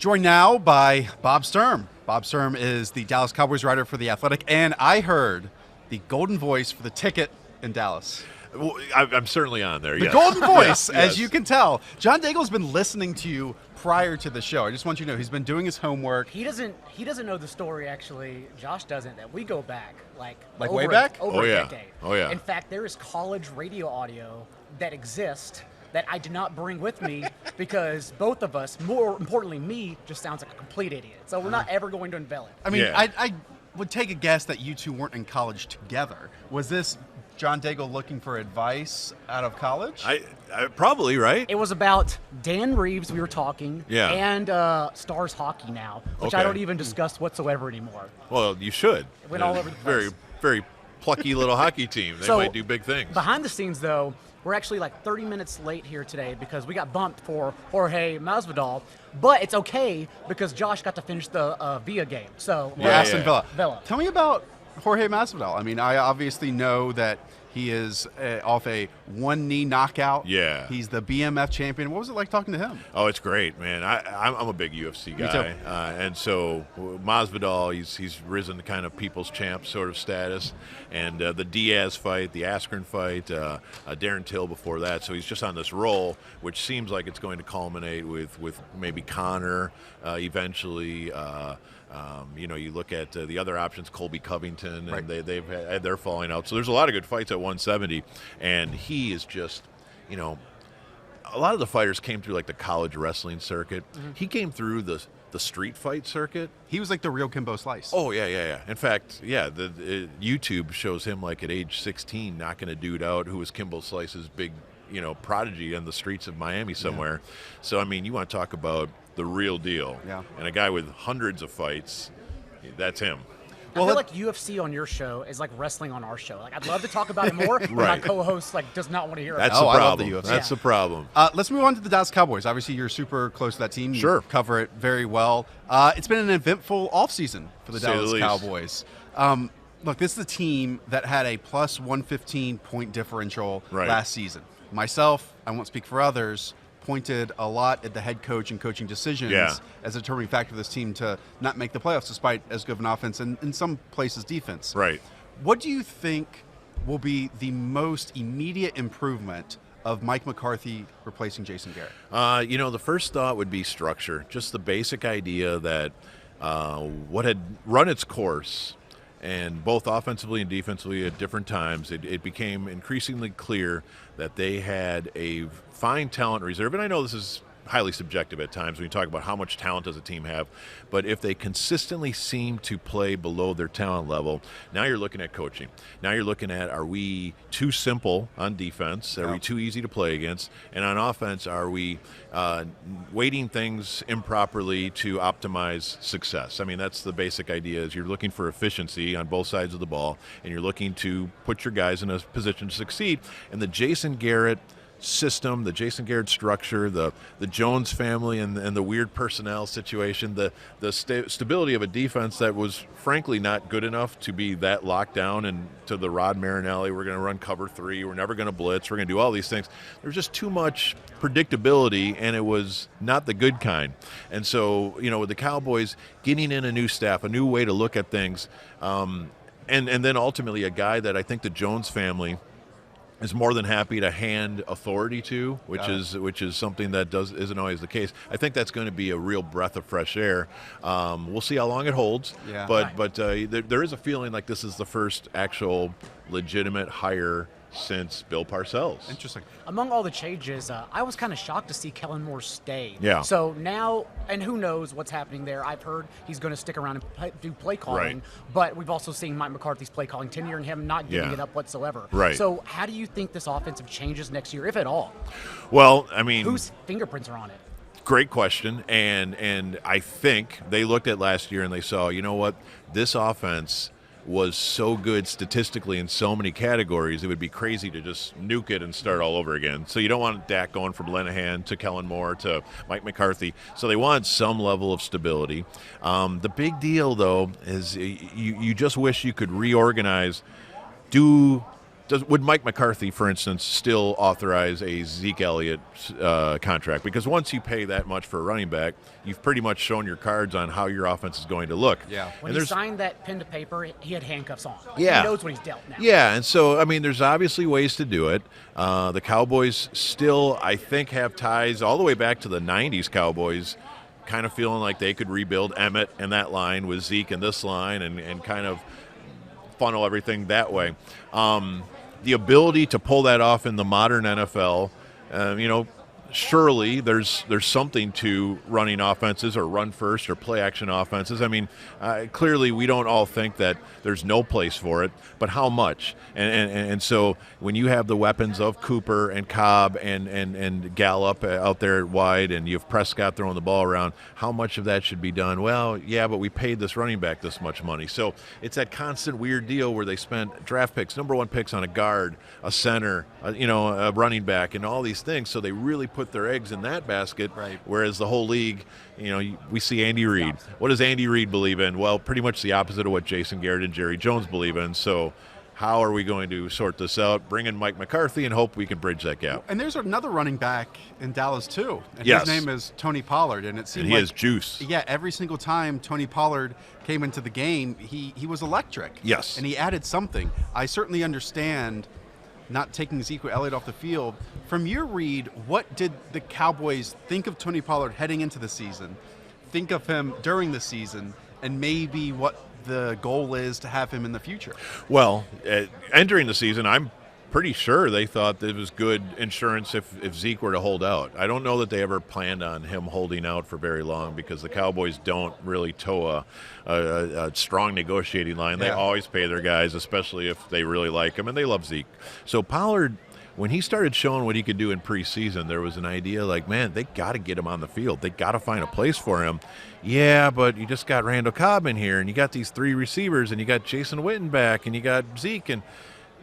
Joined now by Bob Sturm. Bob Sturm is the Dallas Cowboys writer for The Athletic, and I heard the golden voice for the ticket in Dallas. Well, I'm certainly on there, The yes. golden voice, Yes. as you can tell. John Daigle's been listening to you prior to the show. I just want you to know he's been doing his homework. He doesn't know the story, actually. Josh doesn't, that we go back like way back? Over Oh, a yeah. decade. Oh, yeah. In fact, there is college radio audio that exists that I did not bring with me because both of us, more importantly me, just sounds like a complete idiot. So we're not ever going to unveil it. I mean, Yeah. I would take a guess that you two weren't in college together. Was this John Daigle looking for advice out of college? I probably, right? It was about Dan Reeves, we were talking, Yeah. and Stars Hockey now, which I Okay. don't even discuss whatsoever anymore. Well, you should. It went all over the Very, place. very plucky little hockey team. They So, might do big things. Behind the scenes, though, we're actually like 30 minutes late here today because we got bumped for Jorge Masvidal, but it's okay because Josh got to finish the Villa game. So We're Aston yeah. Villa. Tell me about Jorge Masvidal. I mean, I obviously know that he is off a one-knee knockout. Yeah. He's the BMF champion. What was it like talking to him? Oh, it's great, man. I'm a big UFC guy. Me too. And so Masvidal, he's risen to kind of people's champ sort of status. And the Diaz fight, the Askren fight, Darren Till before that. So he's just on this roll, which seems like it's going to culminate with maybe Conor eventually. You look at the other options, Colby Covington, and Right. they've had their falling out. So there's a lot of good fights at 170, and he is just, a lot of the fighters came through like the college wrestling circuit. Mm-hmm. He came through the street fight circuit. He was like the real Kimbo Slice. Oh yeah. In fact, the YouTube shows him like at age 16 knocking a dude out who was Kimbo Slice's big, prodigy on the streets of Miami somewhere. Yeah. So I mean, you want to talk about the real deal. Yeah. And a guy with hundreds of fights, that's him. I feel like UFC on your show is like wrestling on our show. Like, I'd love to talk about it more, but my Right. co-host does not want to hear That's about the I love problem. the UFC. That's the problem. Let's move on to the Dallas Cowboys. Obviously, you're super close to that team. You Sure. cover it very well. It's been an eventful offseason for the Say the Dallas least. Cowboys. Look, this is a team that had a plus 115 point differential Right. last season. Myself, I won't speak for others, pointed a lot at the head coach and coaching decisions as a determining factor for this team to not make the playoffs despite as good of an offense and in some places defense. Right. What do you think will be the most immediate improvement of Mike McCarthy replacing Jason Garrett? The first thought would be structure. Just the basic idea that what had run its course, and both offensively and defensively at different times, it became increasingly clear that they had a fine talent reserve. And I know this is highly subjective at times when you talk about how much talent does a team have, but if they consistently seem to play below their talent level, now you're looking at coaching. Now you're looking at, are we too simple on defense? Are we too easy to play against? And on offense, are we weighting things improperly to optimize success? I mean, that's the basic idea, is you're looking for efficiency on both sides of the ball, and you're looking to put your guys in a position to succeed. And the Jason Garrett system, the Jason Garrett structure, the Jones family and the weird personnel situation, the stability of a defense that was frankly not good enough to be that locked down and to the Rod Marinelli, we're going to run cover 3, we're never going to blitz, we're going to do all these things. There's just too much predictability, and it was not the good kind. And so, with the Cowboys getting in a new staff, a new way to look at things, and then ultimately a guy that I think the Jones family is more than happy to hand authority to, which is something that isn't always the case. I think that's going to be a real breath of fresh air. We'll see how long it holds, but there is a feeling like this is the first actual legitimate hire since Bill Parcells. Interesting. Among all the changes, I was kind of shocked to see Kellen Moore stay. Yeah. So now, and who knows what's happening there. I've heard he's going to stick around and do play calling, Right. but we've also seen Mike McCarthy's play calling tenure and him not giving Yeah. it up whatsoever. Right. So how do you think this offensive changes next year, if at all? Well, I mean, Whose fingerprints are on it? great question, and I think they looked at last year and they saw, you know what, this offense was so good statistically in so many categories, it would be crazy to just nuke it and start all over again. So you don't want Dak going from Linehan to Kellen Moore to Mike McCarthy. So they wanted some level of stability. The big deal, though, is you just wish you could reorganize, do would Mike McCarthy, for instance, still authorize a Zeke Elliott contract? Because once you pay that much for a running back, you've pretty much shown your cards on how your offense is going to look. Yeah. When he signed that pen to paper, he had handcuffs on. Yeah. He knows what he's dealt now. Yeah, and so, I mean, there's obviously ways to do it. The Cowboys still, I think, have ties all the way back to the 90s Cowboys, kind of feeling like they could rebuild Emmett and that line with Zeke and this line and kind of funnel everything that way. The ability to pull that off in the modern NFL, surely there's something to running offenses or run first or play action offenses. I mean, clearly we don't all think that there's no place for it, but how much? And so when you have the weapons of Cooper and Cobb and Gallup out there wide, and you have Prescott throwing the ball around, how much of that should be done? Well, yeah, but we paid this running back this much money. So it's that constant weird deal where they spent draft picks, number one picks on a guard, a center, a running back, and all these things. So they really put their eggs in that basket, right. Whereas the whole league, we see Andy Reid. What does Andy Reid believe in? Well, pretty much the opposite of what Jason Garrett and Jerry Jones believe in. So how are we going to sort this out? Bring in Mike McCarthy and hope we can bridge that gap. And there's another running back in Dallas, too. And yes. His name is Tony Pollard. And it seemed he has juice. Yeah, every single time Tony Pollard came into the game, he was electric. Yes. And he added something. I certainly understand not taking Zeke Elliott off the field. From your read, what did the Cowboys think of Tony Pollard heading into the season, think of him during the season, and maybe what the goal is to have him in the future? Well, entering the season, I'm pretty sure they thought it was good insurance if Zeke were to hold out. I don't know that they ever planned on him holding out for very long because the Cowboys don't really toe a strong negotiating line. They always pay their guys, especially if they really like him, and they love Zeke. So Pollard, when he started showing what he could do in preseason, there was an idea like, man, they got to get him on the field. They got to find a place for him. Yeah, but you just got Randall Cobb in here, and you got these three receivers, and you got Jason Witten back, and you got Zeke, and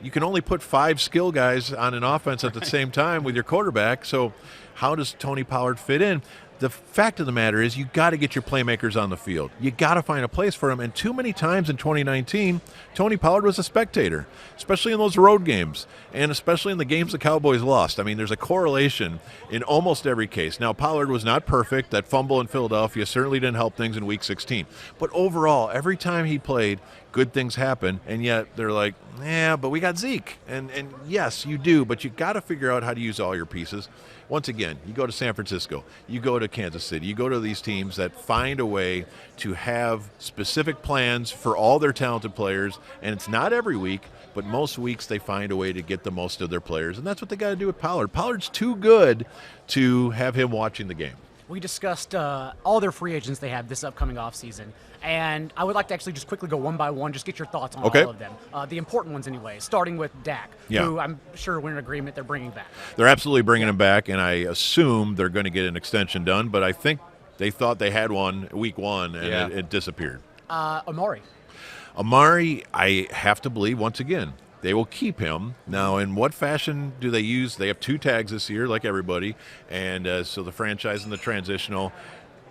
you can only put 5 skill guys on an offense at the same time with your quarterback. So how does Tony Pollard fit in? The fact of the matter is you got to get your playmakers on the field. You got to find a place for them. And too many times in 2019, Tony Pollard was a spectator, especially in those road games and especially in the games the Cowboys lost. I mean, there's a correlation in almost every case. Now, Pollard was not perfect. That fumble in Philadelphia certainly didn't help things in Week 16. But overall, every time he played, good things happen, and yet they're like, yeah, but we got Zeke. And yes, you do, but you got to figure out how to use all your pieces. Once again, you go to San Francisco, you go to Kansas City, you go to these teams that find a way to have specific plans for all their talented players, and it's not every week, but most weeks they find a way to get the most of their players, and that's what they got to do with Pollard. Pollard's too good to have him watching the game. We discussed all their free agents they have this upcoming offseason, and I would like to actually just quickly go one by one, just get your thoughts on all of them. The important ones anyway, starting with Dak, who I'm sure we're in agreement they're bringing back. They're absolutely bringing him back, and I assume they're going to get an extension done, but I think they thought they had one week 1, and it disappeared. Amari, I have to believe, once again, they will keep him. Now, in what fashion do they use? They have 2 tags this year, like everybody, and so the franchise and the transitional,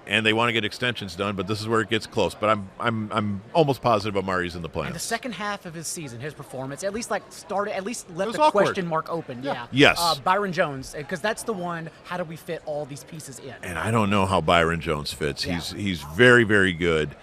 and they want to get extensions done. But this is where it gets close. But I'm almost positive Amari's in the plans. And the second half of his season, his performance, at least left the awkward. question mark open. Yeah. Yes. Byron Jones, because that's the one. How do we fit all these pieces in? And I don't know how Byron Jones fits. Yeah. He's very, very good,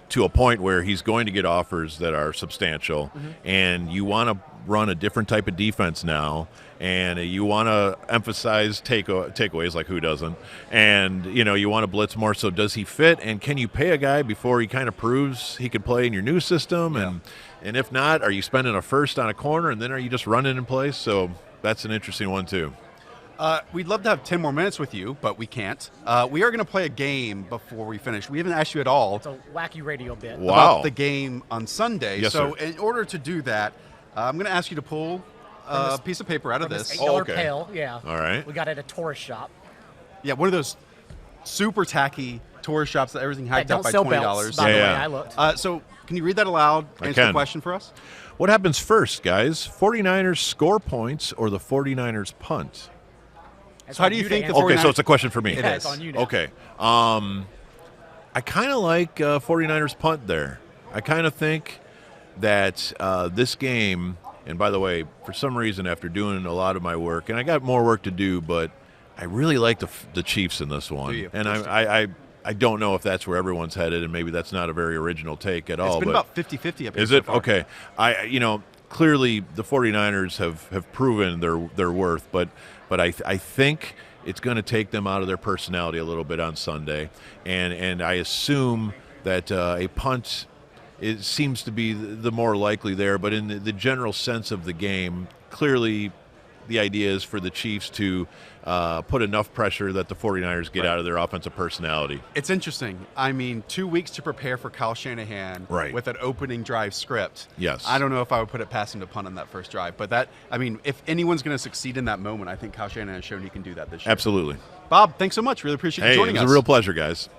to a point where he's going to get offers that are substantial, and you want to run a different type of defense now, and you want to emphasize takeaways, like who doesn't, and you want to blitz more. So does he fit, and can you pay a guy before he kind of proves he can play in your new system? And if not, are you spending a first on a corner, and then are you just running in place? So that's an interesting one too. We'd love to have 10 more minutes with you, but we can't. We are going to play a game before we finish. We haven't asked you at all It's a wacky radio bit. about the game on Sunday. Yes, so sir. in order to do that, I'm going to ask you to pull a piece of paper out of this. $8 pail, yeah. All right. We got it at a tourist shop. Yeah, one of those super tacky tourist shops that everything hiked up by sell $20. belts, by the way, I looked. So can you read that aloud? Answer the question for us. What happens first, guys? 49ers score points or the 49ers punt? It's So how on do you to think the answer. Okay, so it's a question for me. It Yeah, is. it's on you now. Okay. I kind of like 49ers punt there. I kind of think that this game And by the way, for some reason, after doing a lot of my work, and I got more work to do, but I really like the Chiefs in this one. Do you? And I don't know if that's where everyone's headed, and maybe that's not a very original take at all. It's been but about 50-50 up here is so it? far. Okay. Clearly the 49ers have proven their worth, but I think it's going to take them out of their personality a little bit on Sunday, and I assume that a punt seems to be the more likely there. But in the general sense of the game, clearly the idea is for the Chiefs to put enough pressure that the 49ers get out of their offensive personality. It's interesting. I mean, 2 weeks to prepare for Kyle Shanahan with an opening drive script. Yes. I don't know if I would put it past him to punt on that first drive. But if anyone's going to succeed in that moment, I think Kyle Shanahan has shown he can do that this year. Absolutely. Bob, thanks so much. Really appreciate you joining us. It was a real pleasure, guys.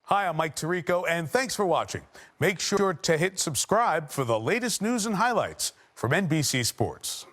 Hi, I'm Mike Tirico, and thanks for watching. Make sure to hit subscribe for the latest news and highlights from NBC Sports.